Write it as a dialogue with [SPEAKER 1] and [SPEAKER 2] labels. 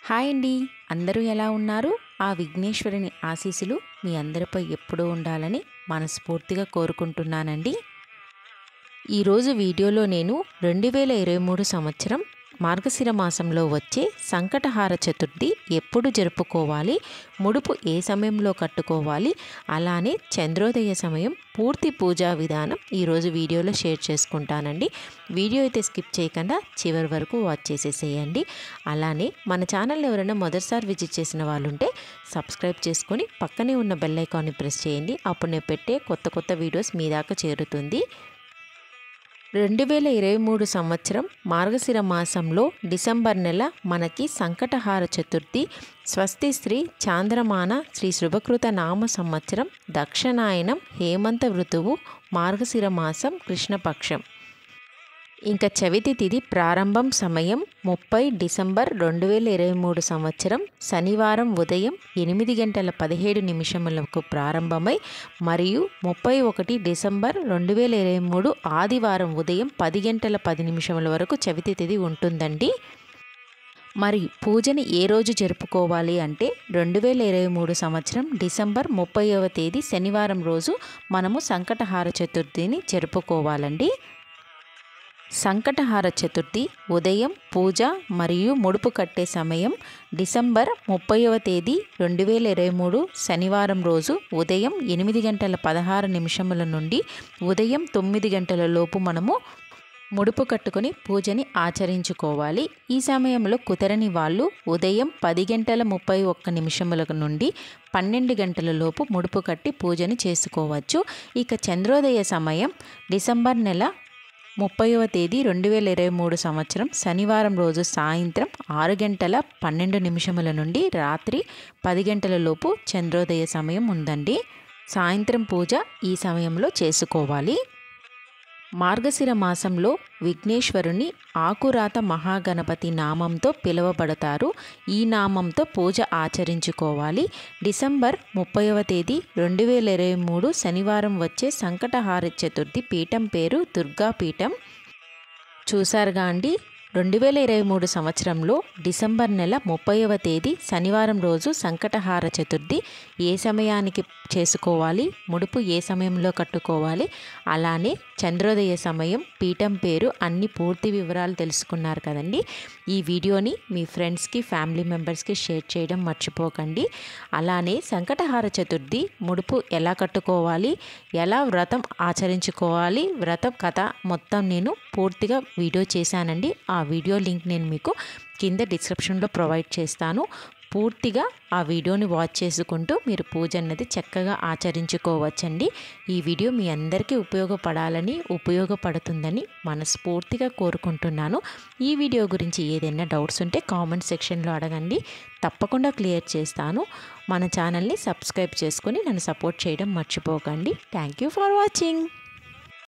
[SPEAKER 1] Hi అండి. అందరూ ఎలా ఉన్నారు? ఆ విఘ్నేశ్వరుని ఆశీస్సులు మీ అందరిపై ఎప్పుడూ ఉండాలని మనస్ఫూర్తిగా కోరుకుంటున్నానండి. ఈరోజు వీడియోలో నేను 2023 సంవత్సరం మార్గశిర మాసంలో వచ్చే సంకటహార చతుర్థి ఎప్పుడు జరుపుకోవాలి, ముడుపు ఏ సమయంలో కట్టుకోవాలి, అలానే చంద్రోదయ సమయం, పూర్తి పూజా విధానం ఈరోజు వీడియోలో షేర్ చేసుకుంటానండి. వీడియో అయితే స్కిప్ చేయకుండా చివరి వరకు వాచ్ చేసేసేయండి. అలానే మన ఛానల్ ఎవరైనా మొదటిసారి విజిట్ చేసిన వాళ్ళు ఉంటే సబ్స్క్రైబ్ చేసుకొని పక్కనే ఉన్న బెల్ ఐకాన్ని ప్రెస్ చేయండి. అప్పుడు నేను పెట్టే కొత్త వీడియోస్ మీ దాకా చేరుతుంది. 2023 సంవత్సరం మార్గశిర మాసంలో డిసెంబర్ నెల మనకి సంకటహార చతుర్థి, స్వస్తి శ్రీ చాంద్రమాన శ్రీ శుభకృత నామ సంవత్సరం, దక్షిణాయనం, హేమంత ఋతువు, మార్గశిర మాసం, కృష్ణపక్షం. ఇంకా చవితి తిథి ప్రారంభం సమయం 30 డిసెంబర్ 2023 సంవత్సరం శనివారం ఉదయం 8:17 ప్రారంభమై మరియు 31 డిసెంబర్ 2023 ఆదివారం ఉదయం 10:10 వరకు చవితి తిథి ఉంటుందండి. మరి పూజని ఏ రోజు జరుపుకోవాలి అంటే 2023 సంవత్సరం డిసెంబర్ 30వ తేదీ శనివారం రోజు మనము సంకటహార చతుర్థిని జరుపుకోవాలండి. సంకటహార చతుర్థి ఉదయం పూజ మరియు ముడుపు కట్టే సమయం డిసెంబర్ 30వ తేదీ 2023 శనివారం రోజు ఉదయం 8:16 నుండి ఉదయం 9 లోపు మనము ముడుపు కట్టుకొని పూజని ఆచరించుకోవాలి. ఈ సమయంలో కుదరని వాళ్ళు ఉదయం 10:31 నుండి 12 లోపు ముడుపు కట్టి పూజని చేసుకోవచ్చు. ఇక చంద్రోదయ సమయం డిసెంబర్ నెల 30వ తేదీ 2023 సంవత్సరం శనివారం రోజు సాయంత్రం 6:12 నుండి రాత్రి 10 లోపు చంద్రోదయ సమయం ఉందండి. సాయంత్రం పూజ ఈ సమయంలో చేసుకోవాలి. మార్గశిర మాసంలో విఘ్నేశ్వరుని ఆకురాత మహాగణపతి నామంతో పిలువబడతారు. ఈ నామంతో పూజ ఆచరించుకోవాలి. డిసెంబర్ 30వ తేదీ 2023 శనివారం వచ్చే సంకటహార చతుర్థి పీఠం పేరు దుర్గా పీఠం. చూసారుగా అండి, 2023 సంవత్సరంలో డిసెంబర్ నెల 30వ తేదీ శనివారం రోజు సంకటహార చతుర్థి ఏ సమయానికి చేసుకోవాలి, ముడుపు ఏ సమయంలో కట్టుకోవాలి, అలానే చంద్రోదయ సమయం, పీఠం పేరు, అన్ని పూర్తి వివరాలు తెలుసుకున్నారు కదండి. ఈ వీడియోని మీ ఫ్రెండ్స్కి, ఫ్యామిలీ మెంబర్స్కి షేర్ చేయడం మర్చిపోకండి. అలానే సంకటహార చతుర్థి ముడుపు ఎలా కట్టుకోవాలి, ఎలా వ్రతం ఆచరించుకోవాలి, వ్రతం కథ మొత్తం నేను పూర్తిగా వీడియో చేశానండి. ఆ వీడియో లింక్ నేను మీకు కింద డిస్క్రిప్షన్లో ప్రొవైడ్ చేస్తాను. పూర్తిగా ఆ వీడియోని వాచ్ చేసుకుంటూ మీరు పూజ అన్నది చక్కగా ఆచరించుకోవచ్చండి. ఈ వీడియో మీ అందరికీ ఉపయోగపడుతుందని మనస్ఫూర్తిగా కోరుకుంటున్నాను. ఈ వీడియో గురించి ఏదైనా డౌట్స్ ఉంటే కామెంట్ సెక్షన్లో అడగండి, తప్పకుండా క్లియర్ చేస్తాను. మన ఛానల్ని సబ్స్క్రైబ్ చేసుకొని నన్ను సపోర్ట్ చేయడం మర్చిపోకండి. Thank you for watching.